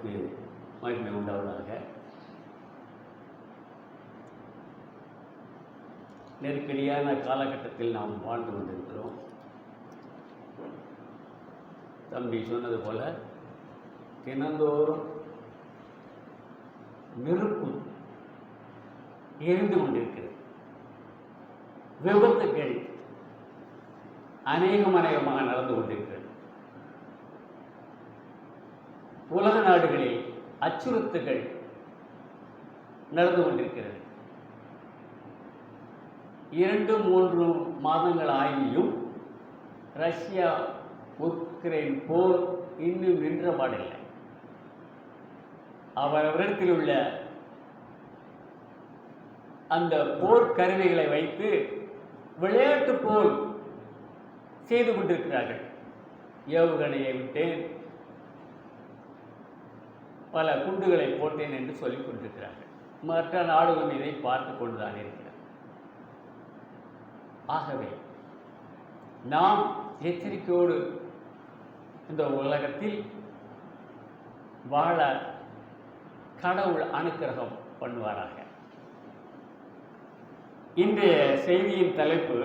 நாமத்திற்கு மகிமை உண்டாவதாக. நெருக்கடியான காலகட்டத்தில் நாம் வாழ்ந்து கொண்டிருக்கிறோம். தம்பி சொன்னது போல தினந்தோறும் நெருப்பு எரிந்து கொண்டிருக்கிறது. விபத்துக்கள் அநேகமாக நடந்து கொண்டிருக்கிறது. உலக நாடுகளில் அச்சுறுத்தல்கள் நடந்து கொண்டிருக்கிறது. 2-3 மாதங்கள் ஆகியும் ரஷ்யா உக்ரைன் போர் இன்னும் நின்ற பாடில்லை. அவரிடத்தில் உள்ள அந்த போர் கருவிகளை வைத்து விளையாட்டு போல் செய்து கொண்டிருக்கிறார்கள். ஏவுகணையை விட்டேன், பல குண்டுகளை போட்டேன் என்று சொல்லிக் கொண்டிருக்கிறார்கள். மற்ற நாடுகள் இதை பார்த்து கொண்டுதான் இருக்கிறார். ஆகவே நாம் எச்சரிக்கையோடு இந்த உலகத்தில் வாழ கடவுள் அனுக்கிரகம் பண்ணுவாராக. இன்றைய செய்தியின் தலைப்பு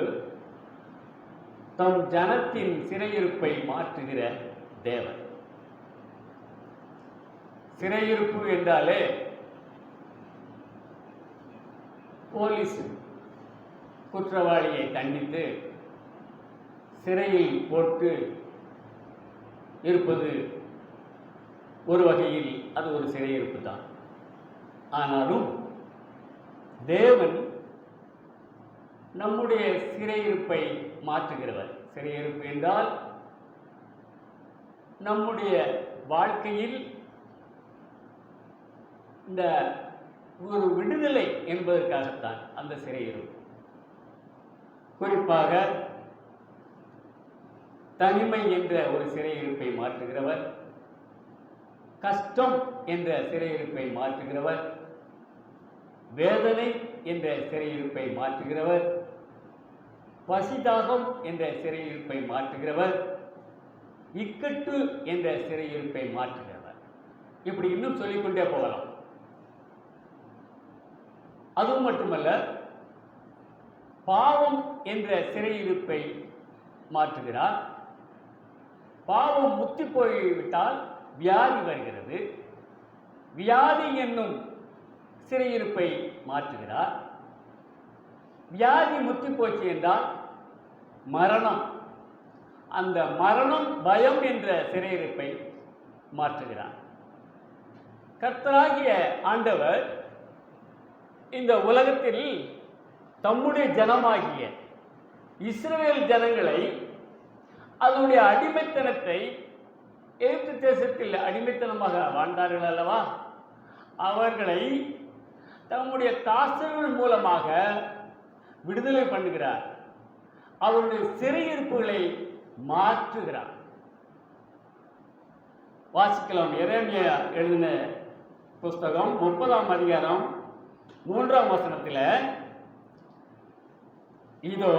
தம் ஜனத்தின் சிறையிருப்பை மாற்றுகிற தேவன். சிறையிருப்பு என்றாலே போலீஸ் குற்றவாளியை தண்டித்து சிறையில் போட்டு இருப்பது ஒரு வகையில் அது ஒரு சிறையிருப்பு தான். ஆனாலும் தேவன் நம்முடைய சிறையிருப்பை மாற்றுகிறவர். சிறையிருப்பு என்றால் நம்முடைய வாழ்க்கையில் இந்த ஒரு விடுதலை என்பதற்காகத்தான் அந்த சிறையிருப்பு. குறிப்பாக தனிமை என்ற ஒரு சிறையிருப்பை மாற்றுகிறவர், கஷ்டம் என்ற சிறையிருப்பை மாற்றுகிறவர், வேதனை என்ற சிறையிருப்பை மாற்றுகிறவர், பசிதாகம் என்ற சிறையிருப்பை மாற்றுகிறவர், இக்கட்டு என்ற சிறையிருப்பை மாற்றுகிறவர். இப்படி இன்னும் சொல்லிக்கொண்டே போகலாம். அதுவும் மட்டுமல்ல, பாவம் என்ற சிறையிருப்பை மாற்றுகிறார். பாவம் முத்தி போய்விட்டால் வியாதி வருகிறது. வியாதி என்னும் சிறையிருப்பை மாற்றுகிறார். வியாதி முத்தி போச்சு என்றால் மரணம், அந்த மரணம் பயம் என்ற சிறையிருப்பை மாற்றுகிறார். கர்த்தராகிய ஆண்டவர் இந்த உலகத்தில் தம்முடைய ஜனமாகிய இஸ்ரவேல் ஜனங்களை அதனுடைய அடிமைத்தனத்தை, எகிப்து தேசத்தில் அடிமைத்தனமாக வாழ்ந்தார்கள் அல்லவா, அவர்களை தம்முடைய தாசர்கள் மூலமாக விடுதலை பண்ணுகிறார். அவருடைய சிறையிருப்புகளை மாற்றுகிறார். வாசிக்கலாம். எரேமியா எழுதின புஸ்தகம் 30ஆம் அதிகாரம் 3ஆம் வசனத்தில், இதோ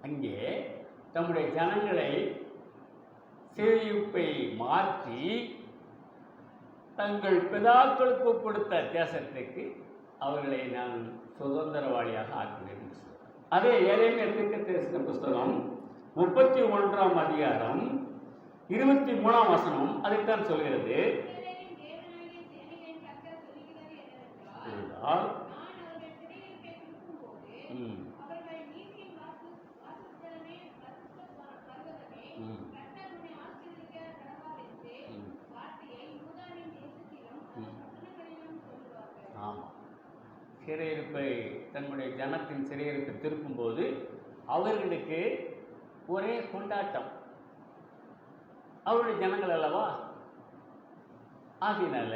அங்கே தம்முடைய ஜனங்களை சிறையிருப்பை மாற்றி தங்கள் பிதாக்களுக்கு கொடுத்த தேசத்துக்கு அவர்களை நான் சுதந்திரவாளியாக ஆக்குவேன். அதே எரேமியா தீர்க்கதரிசன புஸ்தகம் 31ஆம் அதிகாரம் 23ஆம் வசனம் அதைத்தான் சொல்கிறது. சிறையிருப்பை, தன்னுடைய ஜனத்தின் சிறையிருப்பை திருப்பும்போது அவர்களுக்கு ஒரே கொண்டாட்டம். அவருடைய ஜனங்கள் அல்லவா. ஆகினால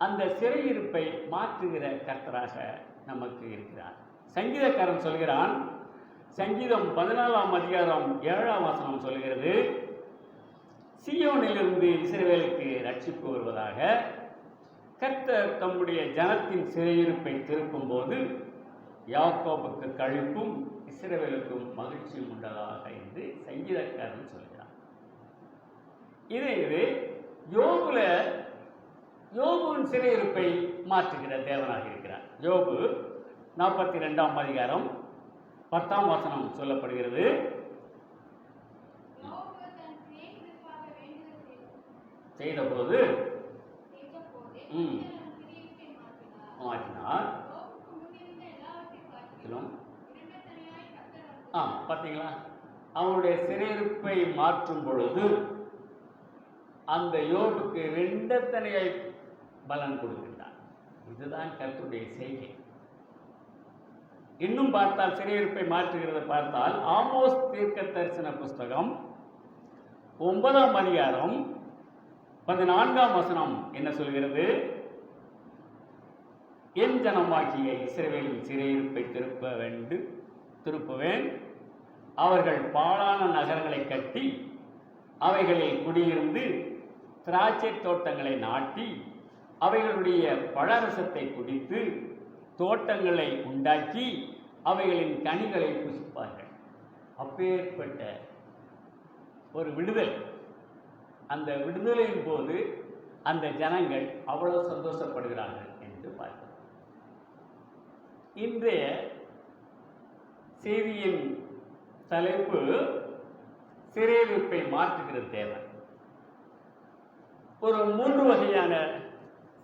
அந்த சிறையிருப்பை மாற்றுகிற கர்த்தராக நமக்கு இருக்கிறார். சங்கீதக்காரன் சொல்கிறான், சங்கீதம் 14ஆம் அதிகாரம் 7ஆம் வசனம் சொல்கிறது, சீயோனிலிருந்து இஸ்ரவேலுக்கு ரட்சிப்பு வருவதாக கர்த்தர் தம்முடைய ஜனத்தின் சிறையிருப்பை திருப்பும் போது யாக்கோபுக்கு கழிப்பும் இஸ்ரவேலுக்கும் மகிழ்ச்சியும் உண்டதாக என்று சங்கீதக்காரன் சொல்கிறார். இது யோபுவின் சிறையிருப்பை மாற்றுகிற தேவனாக இருக்கிறார். யோபு 42ஆம் அதிகாரம் 10ஆம் வசனம் சொல்லப்படுகிறது. செய்தபோது மாற்றினார். பார்த்தீங்களா, அவனுடைய சிறையிருப்பை மாற்றும் பொழுது அந்த யோபுக்கு 2 தனியாய் பலன் கொடுக்கின்றார். இதுதான் கர்த்தருடைய செய்கை. இன்னும் பார்த்தால் சிறையிருப்பை மாற்றுகிறத பார்த்தால் ஆமோஸ் தீர்க்க தரிசன புஸ்தகம் 9ஆம் அதிகாரம் 14ஆம் வசனம் என்ன சொல்கிறது? என் ஜனமாகிய இஸ்ரவேலின் சிறையிருப்பை திருப்புவேன். அவர்கள் பாழான நகரங்களை கட்டி அவைகளில் குடியிருந்து திராட்சை தோட்டங்களை நாட்டி அவைகளுடைய பழரசத்தை குடித்து தோட்டங்களை உண்டாக்கி அவைகளின் கனிகளை புசிப்பார்கள். அப்பேற்பட்ட ஒரு விடுதலை. அந்த விடுதலையின் போது அந்த ஜனங்கள் அவ்வளவு சந்தோஷப்படுகிறார்கள் என்று பார்க்கிறோம். இன்றைய செய்தியின் தலைப்பு சிறையிருப்பை மாற்றுகிற தேவன். ஒரு 3 வகையான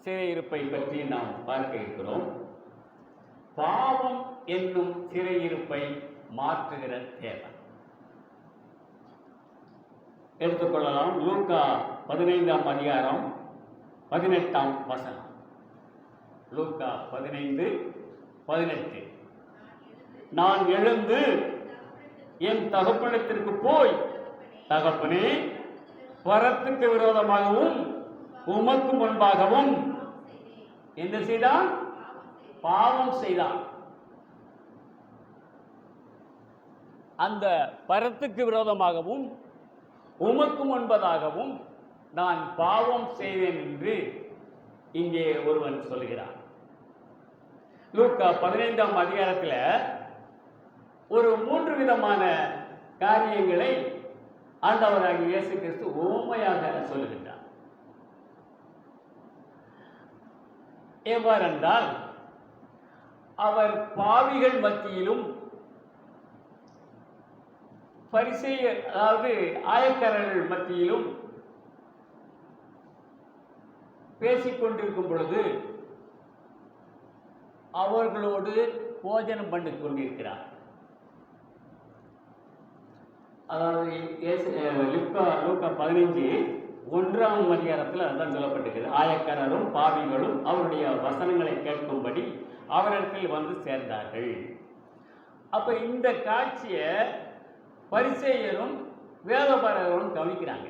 சிறையிருப்பை பற்றி நாம் பார்க்க இருக்கிறோம். பாவம் என்னும் சிறையிருப்பை மாற்றுகிற தேவன். எடுத்துக்கொள்ளலாம். லூக்கா 15ஆம் அதிகாரம் 18ஆம் வசனம். லூக்கா 15:18. நான் எழுந்து என் தகப்பனிடத்திற்கு போய், தகப்பனே, பரத்துக்கு விரோதமாகவும் உமக்கு முன்பாகவும் என்ன செய்தான்? பாவம் செய்தான். அந்த பரத்துக்கு விரோதமாகவும் உமக்கு முன்பதாகவும் நான் பாவம் செய்வேன் என்று இங்கே ஒருவன் சொல்கிறான். லூக்கா 15ஆம் அதிகாரத்தில் ஒரு 3 விதமான காரியங்களை ஆண்டவராகிய இயேசு கிறிஸ்து உவமையாக சொல்லுகின்றார். எவ்வாறென்றால், அவர் பாவிகள் மத்தியிலும் பரிசேயர், அதாவது ஆயக்காரர்கள் மத்தியிலும் பேசிக்கொண்டிருக்கும் பொழுது அவர்களோடு போஜனம் பண்ணி கொண்டிருக்கிறார். அதாவது லூக்கா 15:1ஆம் அதிகாரத்தில் அதுதான் சொல்லப்பட்டிருக்கிறது. ஆயக்காரரும் பாவிகளும் அவருடைய வசனங்களை கேட்கும்படி அவரிடத்தில் வந்து சேர்ந்தார்கள். அப்ப இந்த காட்சியை பரிசேயரும் வேதபாரகரும் கவனிக்கிறாங்க.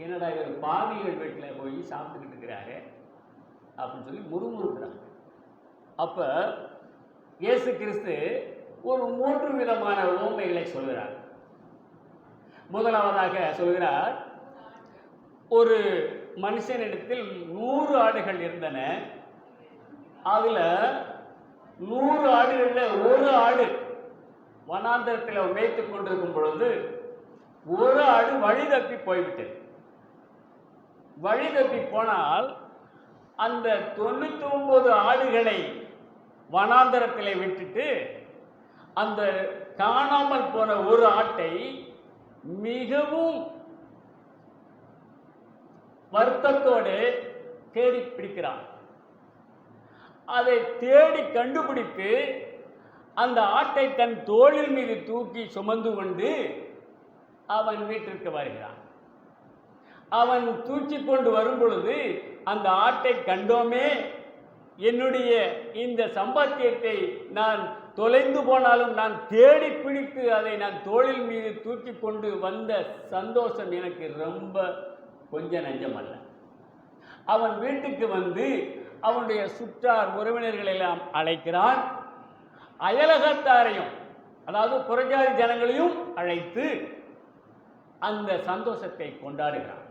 என்னடா இவர் பாவிகள் வீட்டில் போய் சாப்பிட்டுக்கிட்டு இருக்கிறாரு அப்படின்னு சொல்லி முறுமுறுக்கிறாங்க. அப்ப இயேசு கிறிஸ்து ஒரு 3 விதமான உவமைகளை சொல்கிறார். முதலாவதாக சொல்கிறார், ஒரு மனுஷனிடத்தில் 100 ஆடுகள் இருந்தன. அதுல 100 ஆடுகளில் ஒரு ஆடு வனாந்தரத்தில் மேய்த்துக் கொண்டிருக்கும் பொழுது ஒரு ஆடு வழி தப்பி போய்விட்டது. வழி தப்பி போனால் அந்த 99 ஆடுகளை வனாந்தரத்தில் விட்டுட்டு அந்த காணாமல் போன ஒரு ஆட்டை மிகவும் வருத்தத்தோடு தேடி பிடிக்கிறான். அதை தேடி கண்டுபிடித்து அந்த ஆட்டை தன் தோளில் மீது தூக்கி சுமந்து கொண்டு அவன் வீட்டிற்கு வருகிறான். அவன் தூக்கி கொண்டு வரும் பொழுது அந்த ஆட்டை கண்டோமே, என்னுடைய இந்த சம்பாத்தியத்தை நான் தொலைந்து போனாலும் நான் தேடி பிடித்து அதை நான் தோளில் மீது தூக்கி கொண்டு வந்த சந்தோஷம் எனக்கு ரொம்ப கொஞ்சம் நஞ்சமல்ல. அவன் வீட்டுக்கு வந்து அவனுடைய சுற்றார் உறவினர்களெல்லாம் அழைக்கிறான். அயலகத்தாரையும், அதாவது புறஜாதி ஜனங்களையும் அழைத்து அந்த சந்தோஷத்தை கொண்டாடுகிறான்.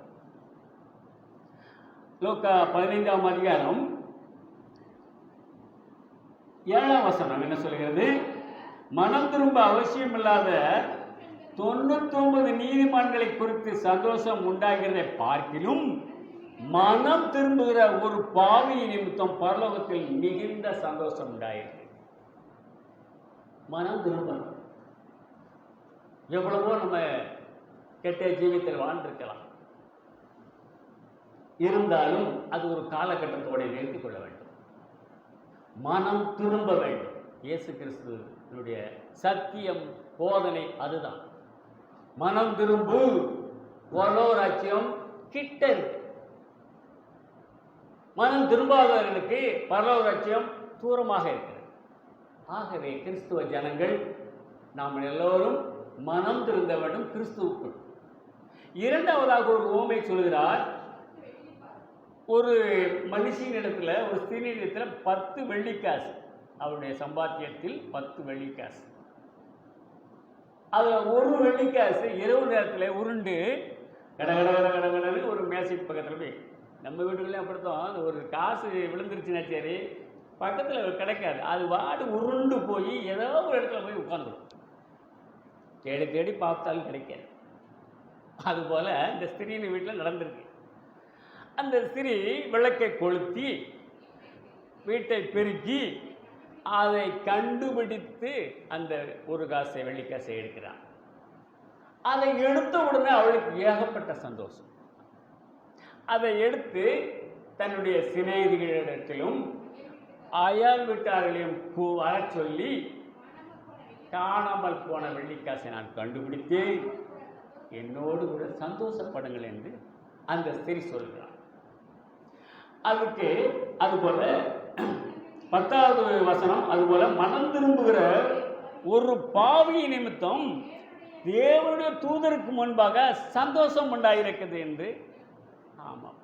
லூக்கா 15ஆம் அதிகாரம் 7ஆம் வசனம் என்ன சொல்கிறது? மனம் திரும்ப அவசியமில்லாத 99 நீதிமான்களை குறித்து சந்தோஷம் உண்டாகிறதை பார்க்கிலும் மனம் திரும்புகிற ஒரு பாவி நிமித்தம் பரலோகத்தில் மிகுந்த சந்தோஷம் உண்டாயிருக்கு. மனம் திரும்பணும். எவ்வளவோ நம்ம கெட்ட ஜீவித்தில் வாழ்ந்திருக்கலாம், இருந்தாலும் அது ஒரு காலகட்டத்தோடு நிறுத்திக் கொள்ள வேண்டும். மனம் திரும்ப வேண்டும். இயேசு கிறிஸ்துவினுடைய சத்தியம் போதனை அதுதான். மனம் திரும்பு, பரலோகராஜ்யம் கிட்ட இருக்கு. மனம் திரும்பாதவர்களுக்கு பரலோகராஜ்யம் தூரமாக இருக்கிறது. ஆகவே கிறிஸ்துவ ஜனங்கள் நாம் எல்லோரும் மனம் திருந்த வேண்டும் கிறிஸ்துவுக்குள். இரண்டாவதாக ஒரு உவமை சொல்கிறார். ஒரு மனுஷனிடத்தில், ஒரு ஸ்திரீனிடத்தில் 10 வெள்ளிக்காசு, அவருடைய சம்பாத்தியத்தில் 10 வெள்ளிக்காசு. அதில் ஒரு வெள்ளிக்காசு இரவு நேரத்தில் உருண்டு கடகடன்னு ஒரு மேசைக்கு பக்கத்தில் போய், நம்ம வீட்டுக்குள்ளே அப்படித்தான், அந்த ஒரு காசு விழுந்துருச்சுன்னா சரி பக்கத்தில் கிடைக்காது, அது வாடு உருண்டு போய் ஏதோ ஒரு இடத்துல போய் உட்காந்துடும். தேடி தேடி பார்த்தாலும் கிடைக்காது. அதுபோல் இந்த ஸ்திரீயின் வீட்டில் நடந்திருக்கு. அந்த ஸ்திரீ விளக்கை கொளுத்தி வீட்டை பெருக்கி அதை கண்டுபிடித்து அந்த ஒரு காசை வெள்ளிக்காசை எடுக்கிறான். அதை எடுத்த உடனே அவளுக்கு ஏகப்பட்ட சந்தோஷம். அதை எடுத்து தன்னுடைய சிநேகிதர்களிடத்திலும் அயல் வீட்டார்களையும் வர சொல்லி, காணாமல் போன வெள்ளிக்காசை நான் கண்டுபிடித்தேன், என்னோடு கூட சந்தோஷப்படுங்கள் என்று அந்த ஸ்திரீ சொல்கிறார். அதுக்கு அதுபோல 10வது வசனம், அதுபோல மனம் திரும்புகிற ஒரு பாவி நிமித்தம் தேவனுடைய தூதருக்கு முன்பாக சந்தோஷம் உண்டாயிருக்குது என்று. ஆமாம்,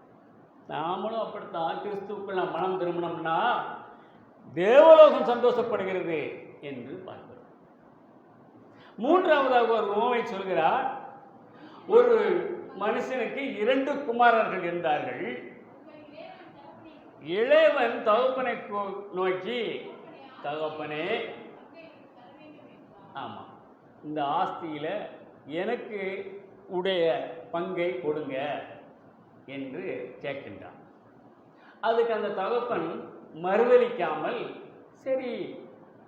நாமளும் அப்படித்தான். கிறிஸ்துவுக்குள் நாம் மனம் திரும்பினோம்னா தேவலோகம் சந்தோஷப்படுகிறது என்று பார்க்கிறோம். மூன்றாவதாக ஒரு உவமை சொல்கிறார். ஒரு மனுஷனுக்கு 2 குமாரர்கள் இருந்தார்கள். இளையவன் தகப்பனை நோக்கி, தகப்பனே, ஆமாம், இந்த ஆஸ்தியில் எனக்கு உடைய பங்கை கொடுங்க என்று கேட்கின்றான். அதுக்கு அந்த தகப்பன் மறுதளிக்காமல், சரி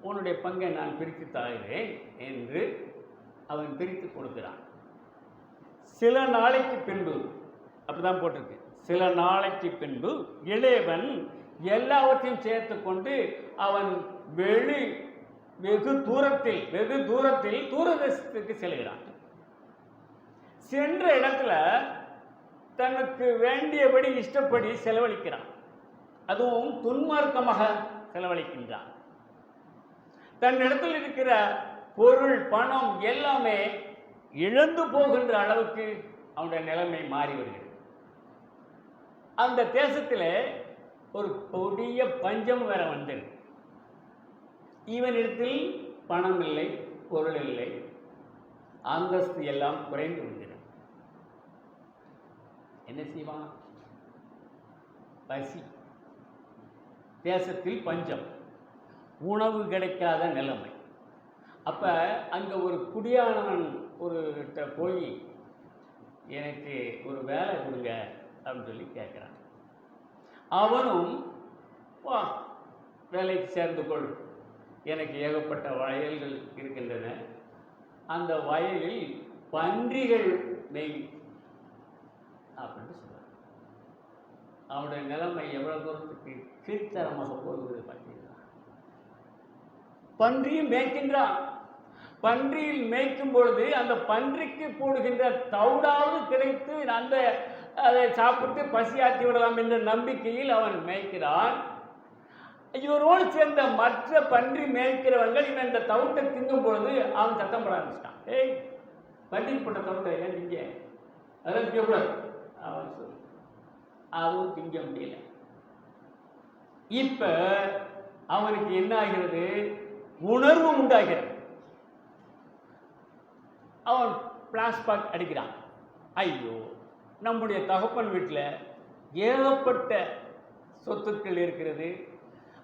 உன்னுடைய பங்கை நான் பிரித்து தருகிறேன் என்று அவன் பிரித்து கொடுக்கிறான். சில நாளைக்கு பின்பு, அப்படிதான் போட்டிருக்கு, சில நாளைக்கு பின்பு இளையவன் எல்லாவற்றையும் சேர்த்து கொண்டு அவன் வெகு தூரத்தில் தூரதேசத்துக்கு செல்கிறான். சென்ற இடத்துல தனக்கு வேண்டியபடி இஷ்டப்படி செலவழிக்கிறான். அதுவும் துன்மார்க்கமாக செலவழிக்கின்றான். தன்னிடத்தில் இருக்கிற பொருள், பணம் எல்லாமே இழந்து போகின்ற அளவுக்கு அவனுடைய நிலைமை மாறி வருகிறது. அந்த தேசத்தில் ஒரு கொடிய பஞ்சம் வேற வந்தது. இவனிடத்தில் பணம் இல்லை, பொருள் இல்லை, அந்தஸ்து எல்லாம் குறைந்து விடுகிறது. என்ன செய்வான்? பசி, தேசத்தில் பஞ்சம், உணவு கிடைக்காத நிலைமை. அப்ப அங்க ஒரு குடியானவன் ஒரு போய், எனக்கு ஒரு வேலை கொடுங்க அப்படின்னு சொல்லி கேட்குறான். அவனும், வா வேலைக்கு சேர்ந்து கொள், எனக்கு ஏகப்பட்ட வயல்கள் இருக்கின்றன, அந்த வயலில் பன்றிகள் மேய் அப்படின்னு சொல்றான். அவனுடைய நிலைமை எவ்வளவு தூரத்துக்கு கீழ்த்தரமாக போகுது பார்த்தீங்களா? பன்றியும் மேய்க்கின்றான். பன்றியில் மேய்க்கும் பொழுது அந்த பன்றிக்கு போடுகின்ற தவிடாவது கிடைத்து அதை சாப்பிட்டு பசியாற்றி விடலாம் என்ற நம்பிக்கையில் அவன் மேய்க்கிறான். இவரோடு சேர்ந்த மற்ற பன்றி மேய்க்கிறவர்கள் இவன் இந்த தவிட்டை திங்கும் பொழுது அவன் சத்தம் போட ஆரம்பிச்சிட்டான். ஏய், பன்றிக்கு போட்ட தவிட்டை ஏன் திங்க, அதெல்லாம் திங்கக்கூடாது அவன் சொல்லு. அதுவும் திங்க முடியல. இப்ப அவனுக்கு என்ன ஆகிறது? உணர்வு உண்டாகிறது. அவன் பிளாஷ்பேக் அடிக்கிறான். ஐயோ, நம்முடைய தகப்பன் வீட்டில் ஏகப்பட்ட சொத்துக்கள் இருக்கிறது.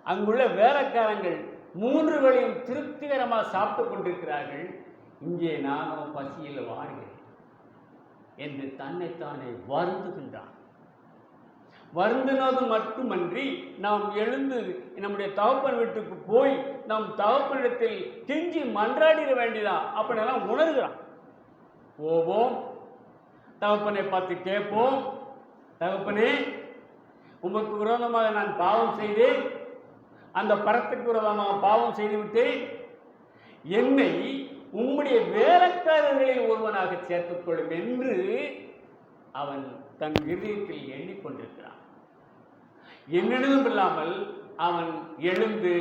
அங்குள்ள வேலைக்காரங்கள் 3 வேளையும் திருப்திகரமாக சாப்பிட்டு கொண்டிருக்கிறார்கள். இங்கே நானோ பசியில் வாடுகிறேன் என்று தன்னைத்தானே வருந்துகின்றான். வருந்தினது மட்டுமன்றி நாம் எழுந்து நம்முடைய தகப்பன் வீட்டுக்கு போய் நம் தகப்பனிடத்தில் கெஞ்சி மன்றாடிட வேண்டியதான் அப்படின்னெல்லாம் உணர்கிறான். போவோம், தகப்பனை பார்த்து கேட்போம், தகப்பனே உமக்கு விரோதமாக நான் பாவம் செய்தேன், அந்த பரத்துக்கு விரோதமாக பாவம் செய்துவிட்டேன், என்னை உம்முடைய வேலைக்காரர்களில் ஒருவனாக சேர்த்துக் கொள்ளும் என்று அவன் தன் இதயத்தில் எண்ணிக்கொண்டிருக்கிறான். என்னிடமும் இல்லாமல் அவன் எழுந்து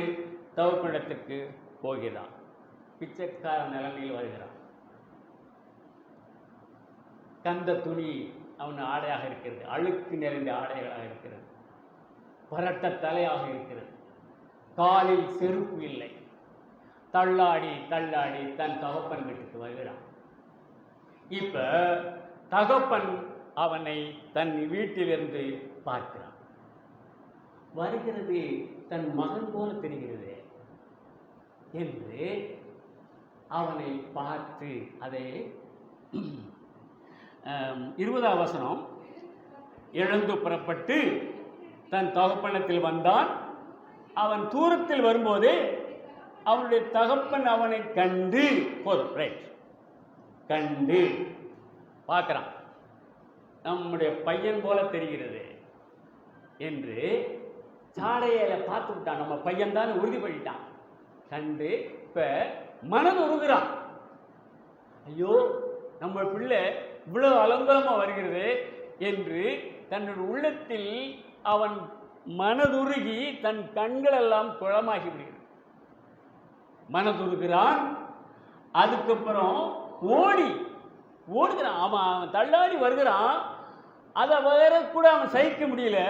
தகப்பனிடத்துக்கு போகிறான். பிச்சைக்கார நிலைமையில் வருகிறான். கந்த துணி அவன் ஆடையாக இருக்கிறது, அழுக்கு நிறைந்த ஆடைகளாக இருக்கிறது, பரட்ட தலையாக இருக்கிறது, காலில் செருப்பு இல்லை. தள்ளாடி தள்ளாடி தன் தகப்பன் வீட்டுக்கு வருகிறான். இப்ப தகப்பன் அவனை தன் வீட்டிலிருந்து பார்க்கிறான். வருகிறது தன் மகன் போல தெரிகிறது என்று அவனை பார்த்து அதை 20ஆம் வசனம், எழுந்து புறப்பட்டு தன் தகப்பனத்தில் வந்தான். அவன் தூரத்தில் வரும்போதே அவனுடைய தகப்பன் அவனை கண்டு கண்டு பார்க்கிறான். நம்முடைய பையன் போல தெரிகிறது என்று சாடையில பார்த்து விட்டான். நம்ம பையன் தான் உறுதிப்பட்டான். கண்டு இப்ப மனது உருகிறான். ஐயோ, நம்ம பிள்ளை இவ்வளவு அலங்கோலமா வருகிறது என்று தன்னுடைய உள்ளத்தில் அவன் மனதுருகி தன் கண்கள் எல்லாம் குளமாகி விடுகிறது. மனதுருகிறான். அதுக்கப்புறம் ஓடுகிறான். அவன் தள்ளாடி வருகிறான். அதை வேற கூட அவன் சகிக்க முடியல.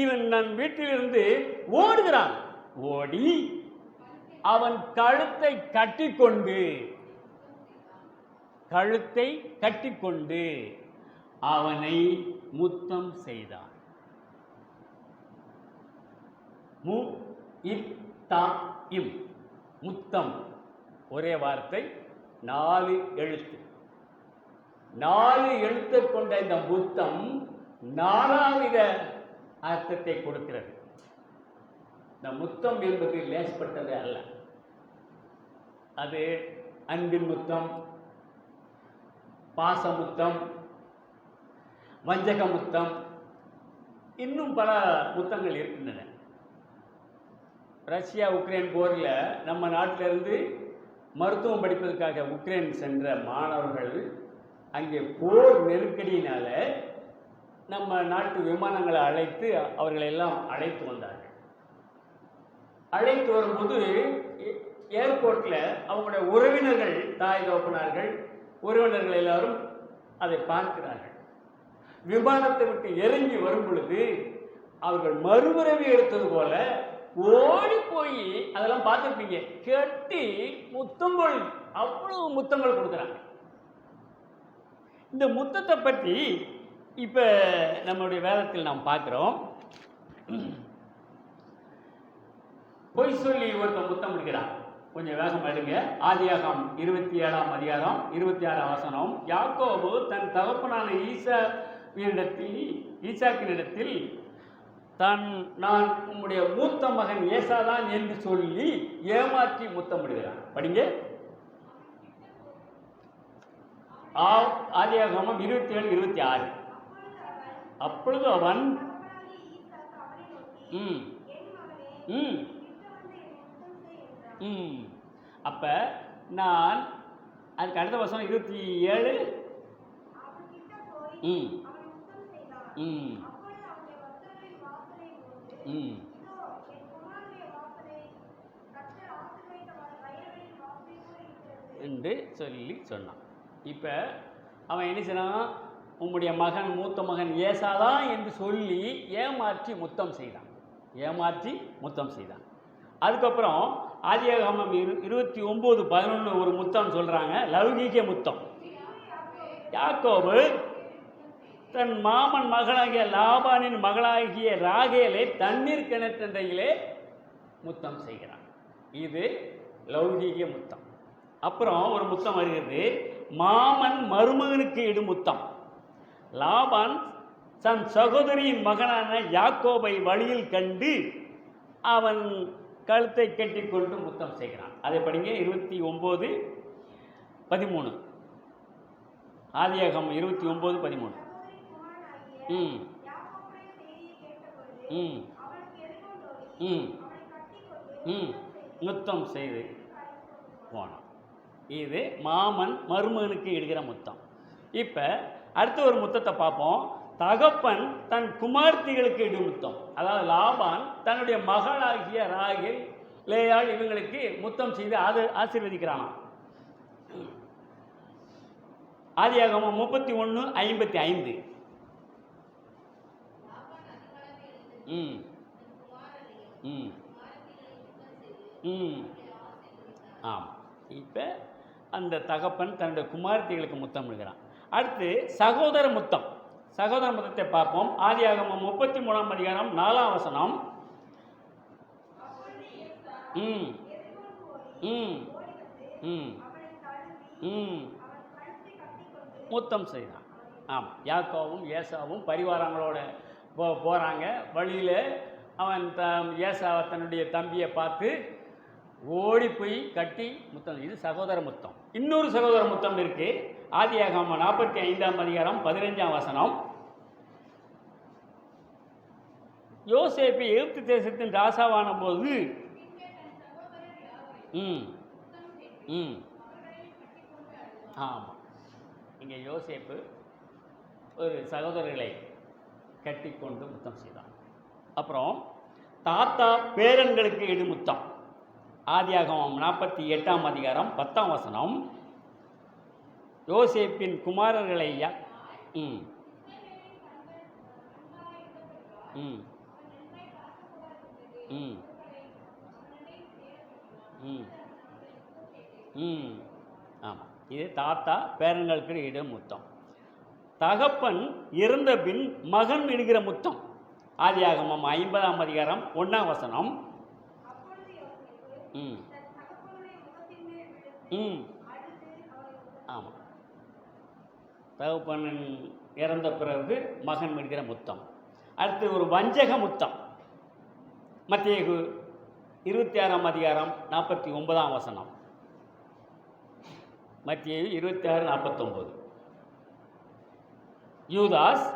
இவன் நன் வீட்டிலிருந்து ஓடுகிறான். ஓடி அவன் கழுத்தை கட்டிக்கொண்டு அவனை முத்தம் செய்தான். முத்தம் ஒரே வார்த்தை, 4 எழுத்து. 4 எழுத்தை கொண்ட இந்த முத்தம் 4வித அர்த்தத்தை கொடுக்கிறது. இந்த முத்தம் என்பது லேசப்பட்டது அல்ல. அது அன்பின் முத்தம், பாசமுத்தம், வஞ்சக முத்தம், இன்னும் பல முத்தங்கள் இருக்கின்றன. ரஷ்யா உக்ரைன் போரில் நம்ம நாட்டிலிருந்து மருத்துவம் படிப்பதற்காக உக்ரைன் சென்ற மாணவர்கள் அங்கே போர் நெருக்கடியினால நம்ம நாட்டு விமானங்களை அழைத்து அவர்களை எல்லாம் அழைத்து வந்தார்கள். அழைத்து வரும்போது ஏர்போர்ட்டில் அவங்களுடைய உறவினர்கள், தாய் தகப்பனார்கள், உறவினர்கள் எல்லாரும் அதை பார்க்கிறார்கள். விமானத்தை விட்டு இறங்கி வரும் பொழுது அவர்கள் மறுபிறவி எடுத்தது போல ஓடி போய் அதெல்லாம் பார்த்துருப்பீங்க, கட்டி முத்தங்கள், அவ்வளவு முத்தங்கள் கொடுக்குறாங்க. இந்த முத்தத்தை பற்றி இப்ப நம்முடைய வேதத்தில் நாம் பார்க்கிறோம். பொய் சொல்லி ஒருத்தன் முத்தம் கொடுக்கிறான். கொஞ்சம் வேகம் எடுங்க. ஆதியாகமம் 27ஆம் அதிகாரம் 26ஆம் வசனம். யாக்கோபு தன் தகப்பனான ஈசாக்கினிடத்தில் நான் உம்முடைய மூத்த மகன் ஏசாதான் என்று சொல்லி ஏமாற்றி முத்தமிடுகிறான். படிங்க. ஆதியாகமம் 27-26. அப்பொழுது அவன் அப்ப நான் அதுக்கு அடுத்த வருஷம் 27 என்று சொல்லி சொன்னான். இப்ப அவன் என்ன செய்யறான்? உம்முடைய மகன், மூத்த மகன் ஏசாதான் என்று சொல்லி ஏமாற்றி முத்தம் செய்தான். அதுக்கப்புறம் ஆதியாகமம் 29:11 ஒரு முத்தம் சொல்றாங்க, லௌகீக முத்தம். யாக்கோபு தன் மாமன் மகளாகிய லாபானின் மகளாகிய ராகேலை தண்ணீர் கிணற்றண்டையிலே முத்தம் செய்கிறான். இது லௌகீக முத்தம். அப்புறம் ஒரு முத்தம் வருகிறது, மாமன் மருமகனுக்கு இடும் முத்தம். லாபான் தன் சகோதரியின் மகனான யாக்கோபை வழியில் கண்டு அவன் கழுத்தை கட்டிக்கொண்டு முத்தம் செய்கிறான். அதை படிங்க, 29:13. ஆதியாகமம் 29:13. ம் ம் ம் ம் முத்தம் செய்து போனான். இது மாமன் மருமகனுக்கு இடுகிற முத்தம். இப்போ அடுத்த ஒரு முத்தத்தை பார்ப்போம். தகப்பன் தன் குமார்த்திகளுக்கு இடும் முத்தம். அதாவது லாபான் தன்னுடைய மகளாகிய ராகேல், லேயாள் இவங்களுக்கு முத்தம் செய்து ஆசீர்வதிக்கிறானாம். ஆதியாகமம் 31:55. ம் ம் ம் ஆமாம். இப்போ அந்த தகப்பன் தன்னுடைய குமார்த்திகளுக்கு முத்தம் இடுகிறான். அடுத்து சகோதர முத்தம். சகோதர முத்தத்தை பார்ப்போம். ஆதியாகமம் 33:4. ம் ம் ம் ம் முத்தம் செய்தான். ஆமாம், யாக்கோவும் ஏசாவும் பரிவாரங்களோட போகிறாங்க. வழியில் அவன் ஏசாவை தன்னுடைய தம்பியை பார்த்து ஓடி போய் கட்டி முத்தம். இது சகோதர முத்தம். இன்னொரு சகோதர முத்தம் இருக்கு. ஆதியாகமம் 45:15. யோசேப்பு எகிப்து தேசத்தின் ராசாவான போது ம் ம் ஆமாம், இங்கே யோசேப்பு ஒரு சகோதரர்களை கட்டி கொண்டு முத்தம் செய்தான். அப்புறம் தாத்தா பேரன்களுக்கு இடு முத்தம். ஆதியாகமம் 48:10. யோசேப்பின் குமாரர்களை ம் ம் ம் ம் ம் ஆமாம், இது தாத்தா பேரன்களுக்கு இடும் முத்தம். தகப்பன் இறந்த பின் மகன் இடுகிற முத்தம். ஆதியாகமம் 50:1. ம் ம் ஆமாம், தகப்பன் இறந்த பிறகு மகன் இடுகிற முத்தம். அடுத்து ஒரு வஞ்சக முத்தம். மத்தேயு 26:49. மத்தேயு 26:49. யூதாஸ்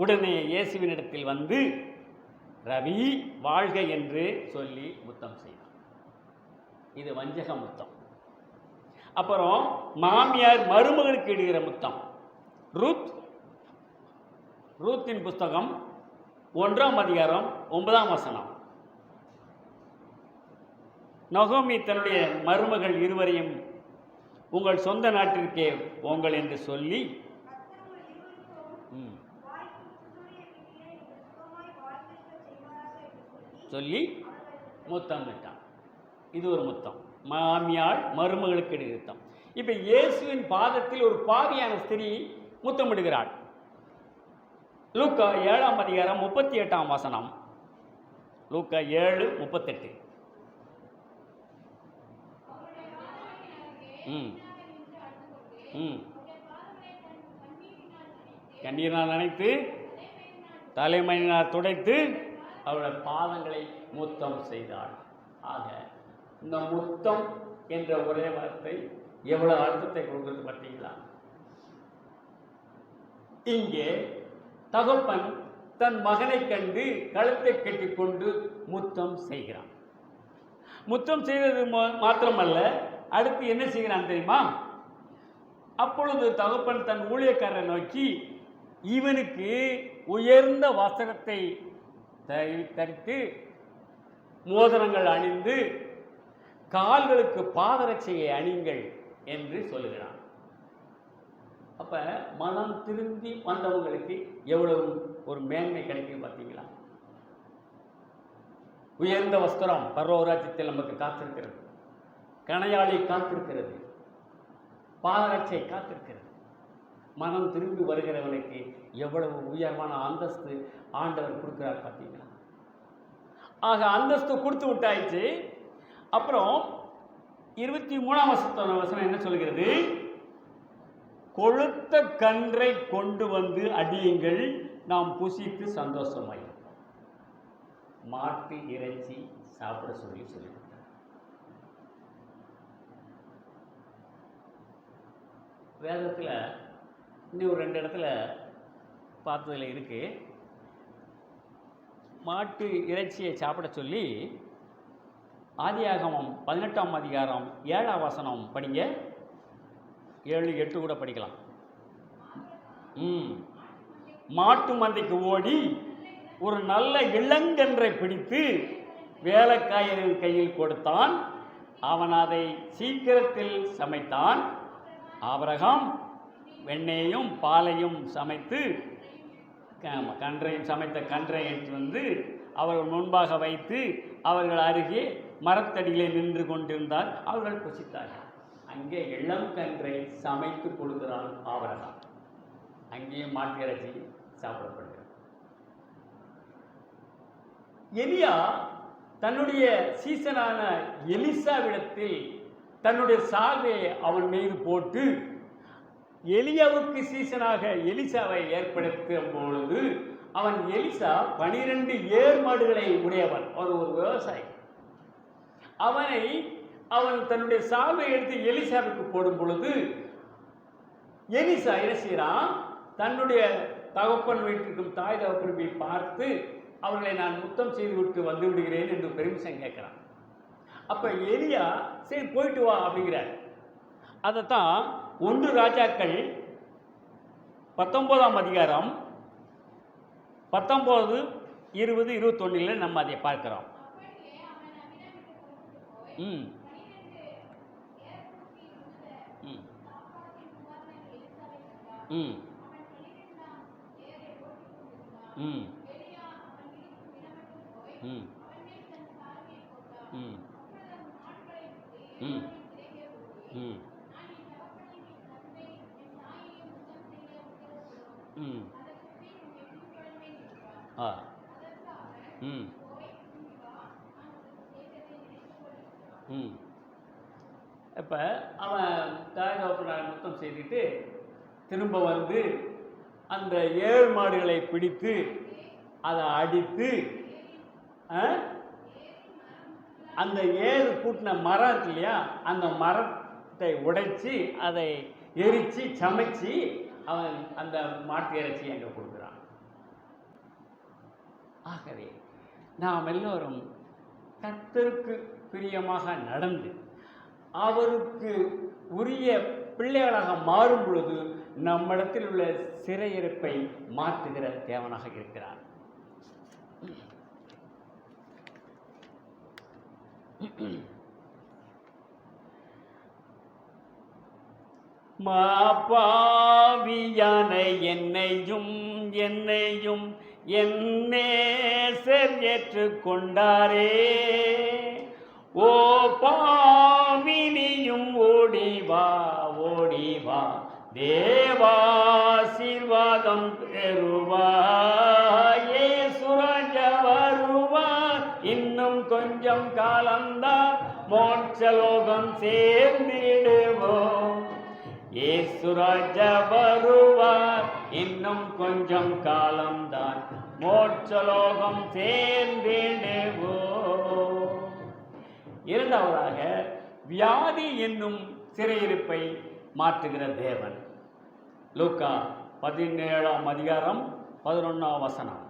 உடனே இயேசுவினிடத்தில் வந்து ரவி வாழ்க என்று சொல்லி முத்தம் செய்தார். இது வஞ்சக முத்தம். அப்புறம் மாமியார் மருமகளுக்கு இடுகிற முத்தம். ரூத்தின் புஸ்தகம் 1:9. நகோமி தன்னுடைய மருமகள் இருவரையும் உங்கள் சொந்த நாட்டிற்கே போங்கள் என்று சொல்லி முத்தம் விட்டான். இது ஒரு முத்தம். மாமியாள் மருமகளுக்கு இடுகிற. இப்போ இயேசுவின் பாதத்தில் ஒரு பாவியான ஸ்திரீ முத்தமிடுகிறாள். லூக்கா 7:38. லூக்கா 7:38. ம் ம் கண்ணீரினால் நனைத்து தலைமையினால் துடைத்து அவருடைய பாதங்களை முத்தம் செய்தாள். ஆக இந்த முத்தம் என்ற ஒரே வார்த்தை எவ்வளவு அர்த்தத்தை கொடுக்கிறது பார்த்தீங்களா? இங்கே தகப்பன் தன் மகனை கண்டு கழுத்தை கட்டிக்கொண்டு முத்தம் செய்கிறான். முத்தம் செய்தது மாத்திரமல்ல, அடுத்து என்ன செய்கிறான் தெரியுமா? அப்பொழுது தகப்பன் தன் ஊழியக்காரரை நோக்கி இவனுக்கு உயர்ந்த வஸ்திரத்தை தரித்து மோதிரங்கள் அணிந்து கால்களுக்கு பாதரட்சையை அணிங்கள் என்று சொல்லுகிறான். அப்ப மனம் திரும்பி வந்தவங்களுக்கு எவ்வளவு ஒரு மேன்மை கிடைக்கும் பார்த்தீங்களா? உயர்ந்த வஸ்திரம் பரலோகராஜ்யத்தில் நமக்கு காத்திருக்கிறது. கணையாளி காத்திருக்கிறது. பாதரட்சை காத்திருக்கிறது. மனம் திரும்பி வருகிறவனுக்கு எவ்வளவு உயர்வான அந்தஸ்து ஆண்டவர் கொடுக்குறார் பார்த்தீங்களா. ஆக அந்தஸ்து கொடுத்து விட்டாயிடுச்சு. அப்புறம் 23ஆம் வசனம் என்ன சொல்கிறது? கொழுத்த கன்றை கொண்டு வந்து அடியுங்கள், நாம் புசித்து சந்தோஷமாயிருப்போம். மாட்டு இறைச்சி சாப்பிட சொல்லிவிட்டார். வேதத்தில் இன்னும் 2 இடத்துல பார்த்ததில் இருக்கு. மாட்டு இறைச்சியை சாப்பிட சொல்லி ஆதியாகமம் 18ஆம் அதிகாரம் 7ஆம் வசனம் படிங்க. 7, 8 கூட படிக்கலாம். மாட்டு மந்தைக்கு ஓடி ஒரு நல்ல இளங்கன்றை பிடித்து வேலைக்காரரின் கையில் கொடுத்தான். அவன் அதை சீக்கிரத்தில் சமைத்தான். ஆபிரகாம் வெண்ணெயையும் பாலையும் சமைத்து சமைத்த கன்றை எடுத்து வந்து அவர்கள் முன்பாக வைத்து அவர்கள் அருகே மரத்தடியிலே நின்று கொண்டிருந்தார். அவர்கள் புசித்தார்கள். அங்கே இளம் கன்றை சமைத்து கொடுக்கிறான் ஆபிரகாம். அங்கேயே மாட்டு இறைச்சி சாப்பிடப்படுகிறது. எலியா தன்னுடைய சீசனான எலிசாவிடத்தில் தன்னுடைய சால்வையை அவன் மீது போட்டு எலியாவுக்கு சீசனாக எலிசாவை ஏற்படுத்தும் பொழுது அவன் எலிசா 12 ஏர் மாடுகளை உடையவன். அவன் ஒரு விவசாயி. அவன் தன்னுடைய சால்வை எடுத்து எலிசாவுக்கு போடும் பொழுது எலிசா என்ன செய்யறான்? தன்னுடைய தகப்பன் வீட்டுக்கும் தாய் தகப்பனை பார்த்து அவர்களை நான் முத்தம் செய்து விட்டு வந்து விடுகிறேன் என்று பெருமிஷம் கேட்கிறான். அப்ப எலியா சரி போயிட்டு வா அப்படிங்கிறார். அதைத்தான் 1 ராஜாக்கள் 19ஆம் அதிகாரம் 19, 20, 21 நம்ம அதை பார்க்கிறோம். ம் ம் ம் ம் ம் ம் ம் ம் ம் ஆ ம் ம் இப்போ அவன் தாய் தகப்பனார் முத்தம் செய்துட்டு திரும்ப வந்து அந்த 7 மாடுகளை பிடித்து அதை அடித்து அந்த ஏறு கூட்டின மரம் இருக்கு இல்லையா, அந்த மரத்தை உடைச்சி அதை எரித்து சமைச்சு அவன் அந்த மாட்டு இறைச்சி அங்கே கொடுக்குறான். ஆகவே நாம் எல்லோரும் கர்த்தருக்கு பிரியமாக நடந்து அவருக்கு உரிய பிள்ளைகளாக மாறும் பொழுது நம்மிடத்தில் உள்ள சிறையிருப்பை மாற்றுகிற தேவனாக இருக்கிறார். மாபாவியான என்னையும் என்னேசர் ஏற்றுக்கொண்டாரே. ஓ பாவினியும் ஓடிவா தேவாசீர்வாதம் பெறுவாயே. சுராஜ வருவார் இன்னும் கொஞ்சம் காலம்தான் மோட்சலோகம் சேர்ந்திடுவோம். ஏசுராஜ வருவார் இன்னும் கொஞ்சம் காலம்தான் மோட்சலோகம் சேர்ந்திடுவோம். இரண்டாவதாக வியாதி என்னும் சிறையிருப்பை மாற்றுகிற தேவன். லூக்கா 17ஆம் அதிகாரம் 11ஆம் வசனம்.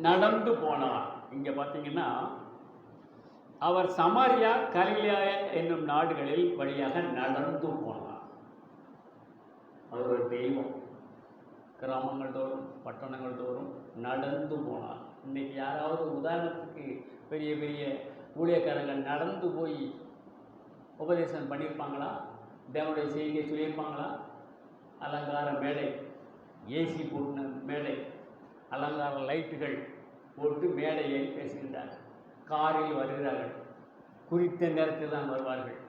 நடந்து போனார். இங்க பார்த்தீங்கன்னா அவர் சமாரியா கலிலேயா என்னும் நாடுகளில் வழியாக நடந்து போனார். அவர் ஒரு தெய்வம். கிராமங்கள் தோறும் பட்டணங்கள் தோறும் நடந்து போனார். இன்னைக்கு யாராவது உதாரணத்துக்கு பெரிய பெரிய ஊழியக்காரர்கள் நடந்து போய் உபதேசம் பண்ணியிருப்பாங்களா? தேவனுடைய செய்தியை சொல்லியிருப்பாங்களா? அலங்கார மேடை, ஏசி போட்டின மேடை, அலங்கார லைட்டுகள் போட்டு மேடையை பேசுகின்றார்கள். காரில் வருகிறார்கள், குறித்த நேரத்தில் தான் வருவார்கள்,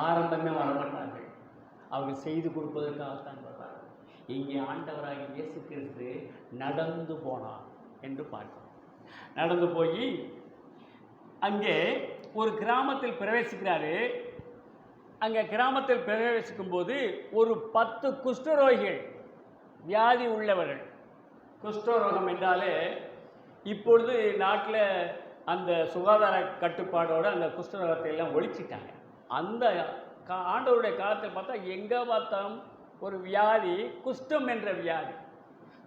ஆரம்பமே வரமாட்டார்கள். அவர்கள் செய்து கொடுப்பதற்காகத்தான் வருவார்கள். இங்கே ஆண்டவராகிய இயேசு கிறிஸ்து நடந்து போனார் என்று பார்க்கிறோம். நடந்து போய் அங்கே ஒரு கிராமத்தில் பிரவேசிக்கிறாரு. அங்கே கிராமத்தில் பிரவேசிக்கும் போது ஒரு 10 குஷ்டரோகிகள், வியாதி உள்ளவர்கள். குஷ்டரோகம் என்றாலே இப்பொழுது நாட்டில் அந்த சுகாதார கட்டுப்பாடோடு அந்த குஷ்டரோகத்தை எல்லாம் ஒழிச்சிட்டாங்க. அந்த ஆண்டவருடைய காலத்தில் பார்த்தா எங்கே பார்த்தாலும் ஒரு வியாதி, குஷ்டம் என்ற வியாதி.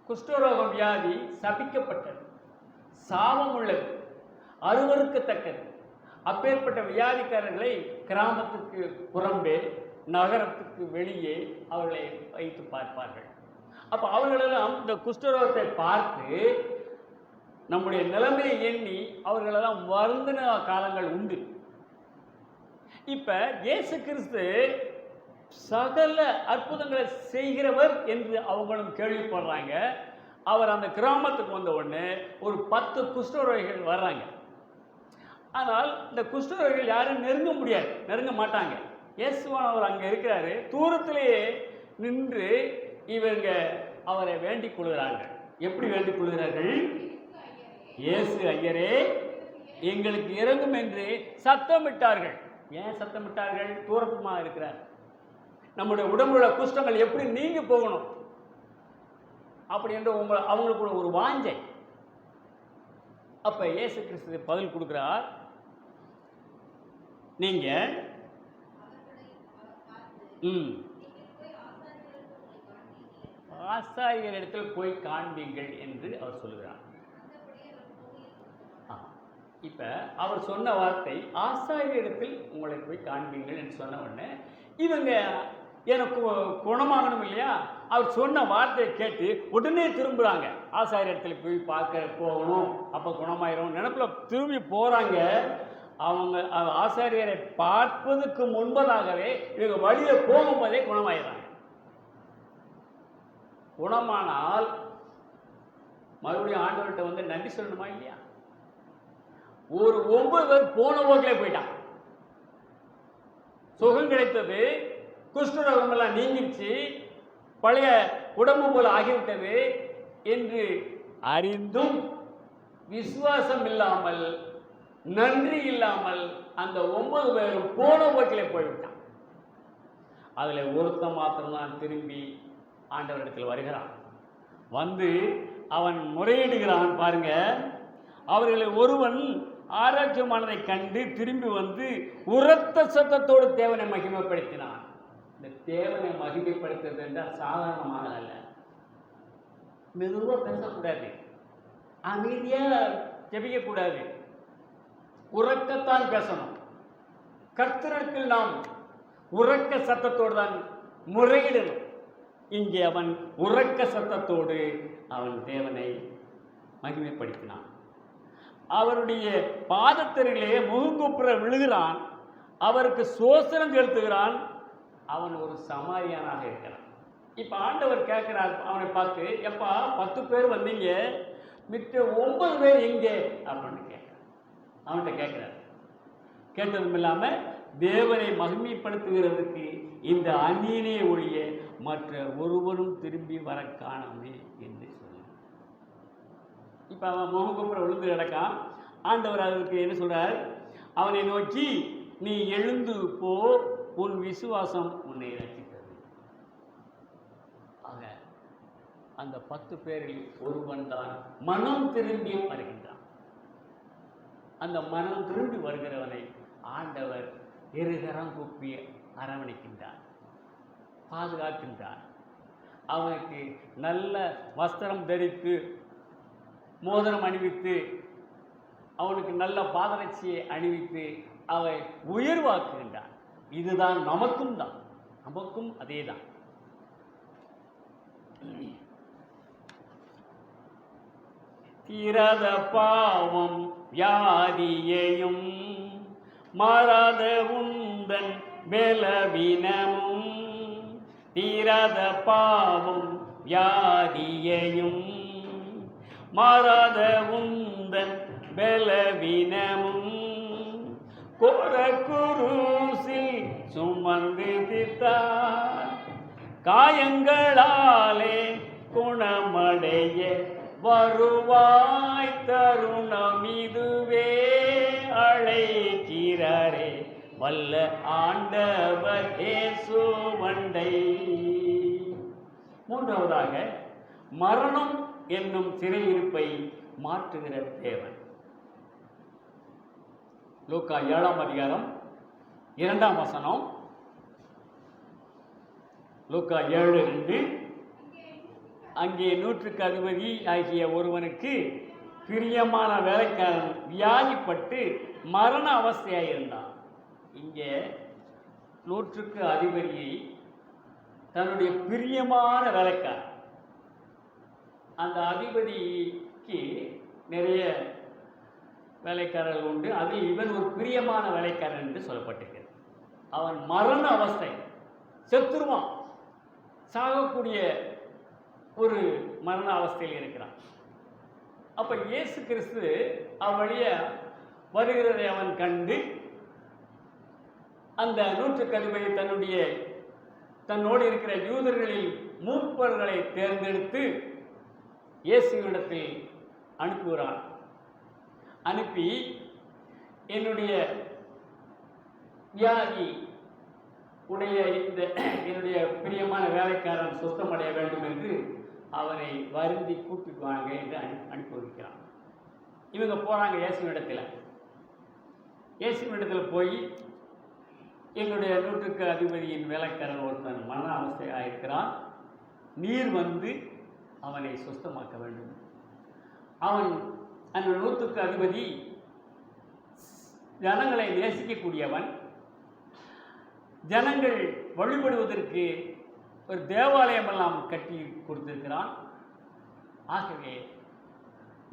குஷ்டரோகம் வியாதி சபிக்கப்பட்டது, சாபம் உள்ளது, அருவருக்கத்தக்கது. அப்பேற்பட்ட வியாதிக்காரர்களை கிராமத்துக்கு புறம்பே, நகரத்துக்கு வெளியே அவர்களை வைத்து பார்ப்பார்கள். அப்போ அவர்களெல்லாம் இந்த குஷ்டரோகத்தை பார்த்து நம்முடைய நிலைமையை எண்ணி அவர்களெல்லாம் வருந்தின காலங்கள் உண்டு. இப்ப இயேசு கிறிஸ்து சகல அற்புதங்களை செய்கிறவர் என்று அவங்களும் கேள்விப்படுறாங்க. அவர் அந்த கிராமத்துக்கு வந்த உடனே ஒரு 10 குஷ்டரோகிகள் வர்றாங்க. ஆனால் இந்த குஷ்டரோகிகள் யாரும் நெருங்க முடியாது, நெருங்க மாட்டாங்க. இயேசுவானவர் அங்கே இருக்கிறாரு. தூரத்திலேயே நின்று இவங்க அவரை வேண்டிக் கொள்கிறாங்க. எப்படி வேண்டிக் கொள்கிறார்கள்? இயேசு ஐயரே, எங்களுக்கு இறங்கும் என்று சத்தமிட்டார்கள். ஏன் சத்தமிட்டார்கள்? தூரமா இருக்கிறார். நம்முடைய உடம்புல குஷ்டங்கள் எப்படி நீங்கி போகணும் அப்படி என்று அவங்களுக்கு ஒரு வாஞ்சை. அப்ப இயேசு கிறிஸ்து பதில் கொடுக்கிறார். நீங்க ஆசாரியரிடத்தில் போய் காண்பீங்கள் என்று அவர் சொல்லுகிறார். இப்ப அவர் சொன்ன வார்த்தை ஆசாரியரிடத்தில் உங்களை போய் காண்பீங்கள் என்று சொன்ன உடனே இவங்க எனக்கு குணமாகணும் இல்லையா, அவர் சொன்ன வார்த்தையை கேட்டு உடனே திரும்புறாங்க. ஆசாரியரிடத்தில் போய் பார்க்க போகணும், அப்ப குணமாயிரும் நினைப்புல திரும்பி போறாங்க. அவங்க ஆசாரியரை பார்ப்பதற்கு முன்பதாகவே இவங்க வழியில போகும்போதே குணமாயிடுறாங்க. குணமானால் மறுபடியும் ஆண்டவர்கிட்ட வந்து நன்றி சொல்லணுமா இல்லையா? ஒரு 9 பேர் போன போக்கிலே போயிட்டான். சுகம் கிடைத்தது, குஷ்டரோகம் எல்லாம் நீங்கிருச்சு, பழைய உடம்பு போல ஆகிவிட்டது என்று அறிந்தும் விசுவாசம் இல்லாமல், நன்றி இல்லாமல் அந்த 9 பேரும் போன போக்கிலே போய்விட்டான். அதுல ஒருத்தன் மாத்திரம்தான் திரும்பி ஆண்டவரிடத்தில் வருகிறான். வந்து அவன் முறையிடுகிறான். பாருங்க, அவர்களில் ஒருவன் ஆரோக்கியமானதை கண்டு திரும்பி வந்து உரத்த சத்தத்தோடு தேவனை மகிமைப்படுத்தினான். இந்த தேவனை மகிமைப்படுத்துறது என்றால் சாதாரணமாக அல்ல. மெதுவாக பேசக்கூடாது, அமைதியாக ஜெபிக்கக்கூடாது, உரக்கத்தான் பேசணும். கர்த்தரிடத்தில் நாம் உரக்க சத்தத்தோடு தான் முறையிடணும். இங்கே அவன் உரக்க சத்தத்தோடு அவன் தேவனை மகிமைப்படுத்தினான். அவருடைய பாதத்தரிலே முகங்குப்புற விழுகிறான், அவருக்கு சோசனம் செலுத்துகிறான். அவன் ஒரு சமாரியானாக இருக்கிறான். இப்ப ஆண்டவர் கேட்கிறார் அவனை பார்த்து, எப்பா 10 பேர் வந்தீங்க, மிச்ச 9 பேர் எங்கே அப்படின்னு கேட்கிறார். அவன்கிட்ட கேட்கிறார். கேட்டதும் இல்லாம தேவனை மகிமைப்படுத்துகிறதுக்கு இந்த அந்நியனே ஒழிய மற்ற ஒருவரும் திரும்பி வர காணாமே என்று சொல்லி, இப்ப அவன் முகங்குப்புற விழுந்து கிடக்கான். ஆண்டவர் அதற்கு என்ன சொல்றார்? அவனை நோக்கி, நீ எழுந்து போ, உன் விசுவாசம் உன்னை ரட்சித்தது. ஆக அந்த 10 பேரில் ஒருவன் தான் மனம் திரும்பி வருகின்றான். அந்த மனம் திரும்பி வருகிறவனை ஆண்டவர் இருகரம் கூப்பி அரவணைக்கின்றார், பாதுகாக்கின்றார். அவனுக்கு நல்ல வஸ்திரம் தரித்து, மோதிரம் அணிவித்து, அவனுக்கு நல்ல பாதரட்சியை அணிவித்து அவை உயர்வாக்குகின்றான். இதுதான் நமக்கும் தான், நமக்கும் அதே தான். தீராத பாவம் வியாதியையும் மாறாத உந்தன் பலவீனமும், தீராத பாவம் வியாதியையும் மாறாத உந்தன் பலவீனமும் கோர குருசில் சுமந்து தீர்த்தார். காயங்களாலே குணமடைய வருவாய் தருணம் இதுவே அழைக்கிறாரே வல்ல ஆண்டவர் இயேசுவண்டை. மூன்றாவதாக மரணம் என்னும் சிறையிருப்பை மாற்றுகிற தேவன். லூக்கா 7ஆம் அதிகாரம் 2ஆம் வசனம். லூக்கா 7:2. அங்கே 100க்கு அதிபதி ஆகிய ஒருவனுக்கு பிரியமான வேலைக்காரன் வியாதிப்பட்டு மரண அவஸ்தையாயிருந்தான். இங்கே 100க்கு அதிபதி தன்னுடைய பிரியமான வேலைக்காரன். அந்த அதிபதிக்கு நிறைய வேலைக்காரர்கள் உண்டு, அதில் இவன் ஒரு பிரியமான வேலைக்காரன் என்று சொல்லப்பட்டிருக்கிறது. அவன் மரண அவஸ்தை, செத்துருவான், சாகக்கூடிய ஒரு மரண அவஸ்தையில் இருக்கிறான். அப்போ இயேசு கிறிஸ்து அவ்வழிய வருகிறதை அவன் கண்டு அந்த 100க்கு அதிபதி தன்னோடு இருக்கிற யூதர்களில் மூப்பர்களை தேர்ந்தெடுத்து இயேசுவிடத்தில் அனுப்புகிறான். அனுப்பி என்னுடைய வியாதி உடைய என்னுடைய பிரியமான வேலைக்காரன் சுத்தமடைய வேண்டும் என்று அவரை வருந்தி கூப்பிட்டு வாங்க என்று அனுப்பி வைக்கிறான். இவங்க போகிறாங்க இயேசுவிடத்தில். இயேசுவிடத்தில் போய் என்னுடைய 100க்கு அதிபதியின் வேலைக்காரன் ஒருத்தன் மன அவஸ்தையாக இருக்கிறான், நீர் வந்து அவனை சுத்தமாக்க வேண்டும். அவன் அந்த 100க்கு அதிபதி ஜனங்களை நேசிக்கக்கூடியவன். ஜனங்கள் வழிபடுவதற்கு ஒரு தேவாலயமெல்லாம் கட்டி கொடுத்திருக்கிறான். ஆகவே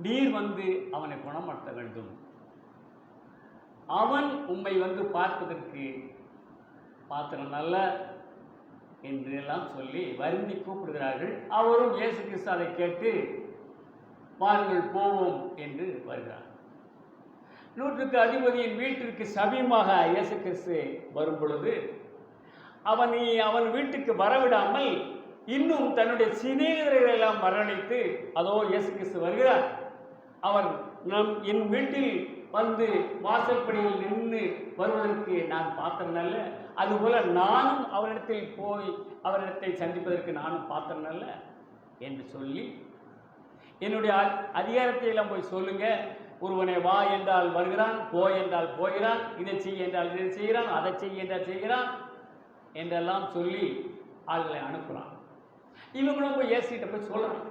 நீர் வந்து அவனை குணமாற்ற வேண்டும். அவன் உம்மை வந்து பார்ப்பதற்கு பாத்திரம் நல்ல என்றெல்லாம் சொல்லி வருந்தி கூப்பிடுகிறார்கள். அவரும் இயேசு கிறிஸ்து அதை கேட்டு வாருங்கள் போவோம் என்று வருகிறார். 100க்கு அதிபதியின் வீட்டிற்கு சமீபமாக இயேசு கிறிஸ்து வரும் பொழுது அவன் வீட்டுக்கு வரவிடாமல் இன்னும் தன்னுடைய சிநேகிதர்களை எல்லாம் வரவழைத்து, அதோ இயேசு கிறிஸ்து வருகிறார், அவர் என் வீட்டில் வந்து வாசற்படியில் நின்று வருவதற்கு நான் பாத்திரம் அல்ல, அதுபோல நானும் அவரிடத்தில் போய் அவரிடத்தை சந்திப்பதற்கு நானும் பாத்திரம் அல்ல என்று சொல்லி, என்னுடைய அதிகாரத்தை எல்லாம் போய் சொல்லுங்க, ஒருவனை வா என்றால் வருகிறான், போ என்றால் போகிறான், இதை செய்ய என்றால் இதை செய்கிறான், அதை செய்ய என்றால் செய்கிறான் என்றெல்லாம் சொல்லி ஆள்களை அனுப்புகிறான். இவங்களும் போய் இயேசுகிட்ட போய் சொல்லலாம்.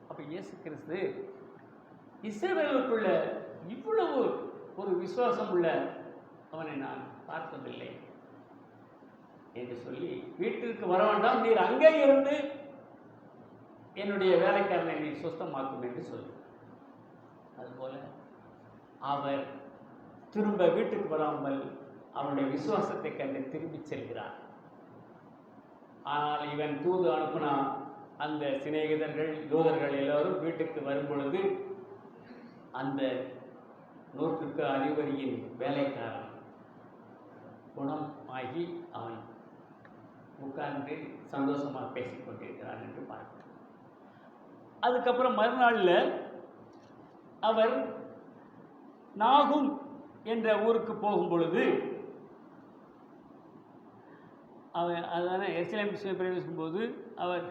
அப்போ இயேசு கிறிஸ்து இஸ்ரவேலுக்குள்ள இவ்வளவு ஒரு விசுவாசம் உள்ள அவனை நான் பார்த்ததில்லை என்று சொல்லி, வீட்டிற்கு வர வேண்டாம், நீர் அங்கே இருந்து என்னுடைய வேலைக்காரனை நீ சுத்தமாக்கும் என்று சொல்லு. அதுபோல அவர் திரும்ப வீட்டுக்கு வராமல் அவனுடைய விசுவாசத்தை கண்டு திரும்பி செல்கிறார். ஆனால் இவன் தூது அனுப்பினா அந்த சிநேகிதர்கள் யூதர்கள் எல்லோரும் வீட்டுக்கு வரும் பொழுது அந்த 100க்கு அதிபதியின் வேலைக்காரன் குணம் ஆகி அவன் உட்கார்ந்து சந்தோஷமாக பேசிக்கொண்டிருக்கிறான் என்று பார்க்கிறோம். அதுக்கப்புறம் மறுநாளில் அவர் நாகும் என்ற ஊருக்கு போகும் பொழுது அவர் அதான எருசலேம் பிரவேசிக்கும் போது அவர்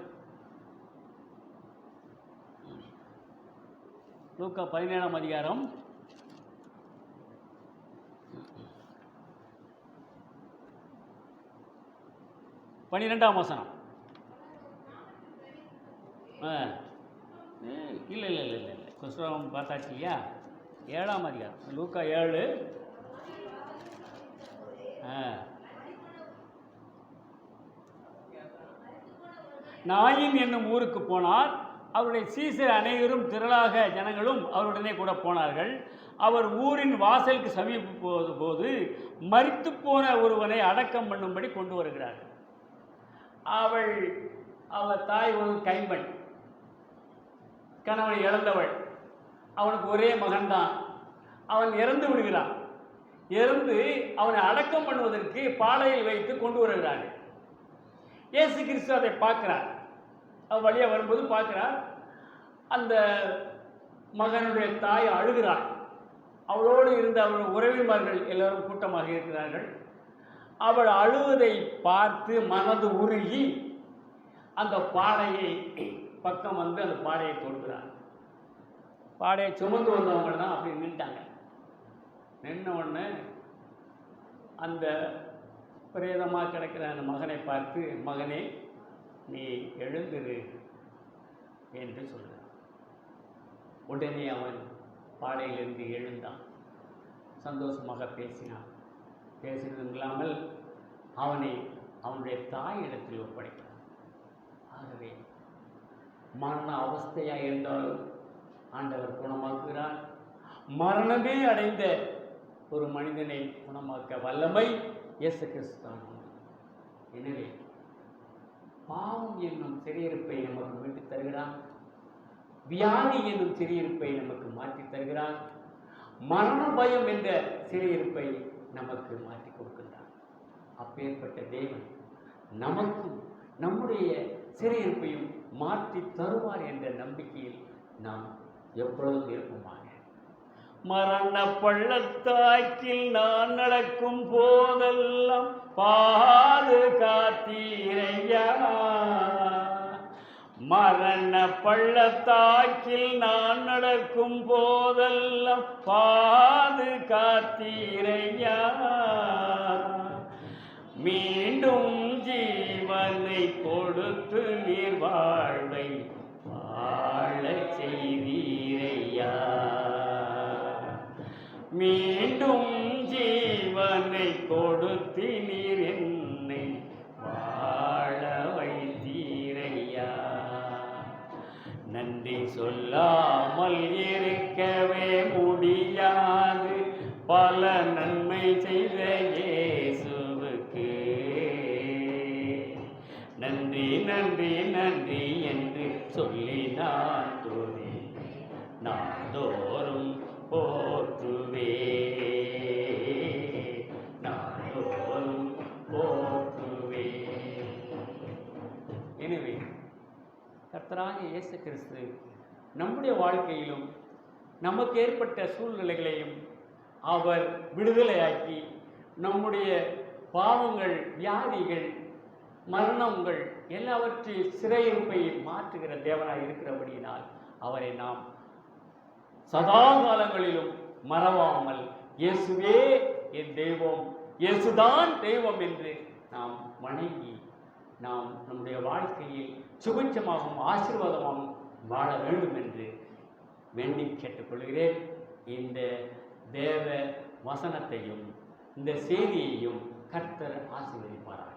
லூக்கா 17ஆம் அதிகாரம் 12ஆம் வசனம். இல்லை இல்லை இல்லை இல்லை இல்லை புஸ்தகம் பார்த்தாச்சு இல்லையா? 7ஆம் அதிகாரம் லூக்கா 7. நாயின் என்னும் ஊருக்கு போனார். அவருடைய சீசர் அனைவரும் திரளாக ஜனங்களும் அவருடனே கூட போனார்கள். அவர் ஊரின் வாசலுக்கு சமீப போது மரித்து போன ஒருவனை அடக்கம் பண்ணும்படி கொண்டு வருகிறார்கள். அவள் தாய் ஒரு கைம்பெண், கணவனை இழந்தவள், அவனுக்கு ஒரே மகன்தான். அவன் இறந்து விடுகிறான். இருந்து அவனை அடக்கம் பண்ணுவதற்கு பாடையில் வைத்து கொண்டு வருகிறார்கள். இயேசு கிறிஸ்து அதை பார்க்கிறார். அவர் வழியாக வரும்போது பார்க்கிறார். அந்த மகனுடைய தாய் அழுகிறாள். அவளோடு இருந்த அவருடைய உறவினர்கள் எல்லாரும் கூட்டமாக இருக்கிறார்கள். அவள் அழுவதை பார்த்து மனது உருகி அந்த பாடையை பக்கம் வந்து அந்த பாடையை தொடுகிறார். பாடையை சுமந்து வந்தவங்க தான் அப்படி நின்ட்டாங்க. நின்ன உடனே அந்த பிரேதமாக கிடக்கிற அந்த மகனை பார்த்து, மகனே நீ எழுந்திரு என்று சொல்கிறான். உடனே அவன் பாடையிலிருந்து எழுந்தான். சந்தோஷமாக பேசினான். பேசினதும் இல்லாமல் அவனை அவனுடைய தாயிடத்தில் ஒப்படைத்தான். ஆகவே மரண அவஸ்தையாக இருந்தாலும் ஆண்டவர் குணமாக்குகிறார். மரணமே அடைந்த ஒரு மனிதனை குணமாக்க வல்லமை இயேசு கிறிஸ்து தான். எனவே பாவம் என்னும் சிறையிருப்பை நமக்கு மீட்டு தருகிறான். வியாதி என்னும் சிறையிருப்பை நமக்கு மாற்றி தருகிறான். மரண பயம் என்ற சிறையிருப்பை நமக்கு மாற்றி கொடுக்கின்றான். அப்பேற்பட்ட தேவன் நமக்கும் நம்முடைய சிறையிருப்பையும் மாற்றி தருவார் என்ற நம்பிக்கையில் நாம் எப்பொழுதும் இருப்போமாக. மரண பள்ளத்தாக்கில் நான் நடக்கும் போதெல்லாம் பாதுகாத்தீரையா. மரண பள்ளத்தாக்கில் நான் நடக்கும் போதெல்லாம் பாதுகாத்தீரையா. மீண்டும் ஜீவனை கொடுத்து நீர் வாழ்வை வாழச் செய்தீரையா. மீண்டும் ஜீவனை கொடுத்து நீர் என்னை வாழ வைத்தீரையா. நன்றி சொல்லாமல் இருக்கவே முடியாது பல நன்மை செய்த இயேசுவுக்கு. நன்றி நன்றி நன்றி என்று சொல்லி நான் துதி நாள்தோறும் போற்றுவே. நாள்தோறும் போற்றுவே. எனவே கர்த்தராகிய இயேசு கிறிஸ்து நம்முடைய வாழ்க்கையிலும் நமக்கு ஏற்பட்ட சூழ்நிலைகளையும் அவர் விடுதலையாக்கி நம்முடைய பாவங்கள், வியாதிகள், மரணங்கள் எல்லாவற்றையும் சிறையிருப்பை மாற்றுகிற தேவனாய் இருக்கிறபடியினால் அவரை நாம் சதா காலங்களிலும் மறவாமல் இயேசுவே என் தெய்வம், இயேசுதான் தெய்வம் என்று நாம் வணங்கி நாம் நம்முடைய வாழ்க்கையில் சுபிட்சமாகவும் ஆசீர்வாதமாகவும் வாழ வேண்டும் என்று வேண்டி கேட்டுக்கொள்கிறேன். இந்த தேவ வசனத்தையும் இந்த செய்தியையும் கர்த்தர் ஆசீர்வதிப்பார்.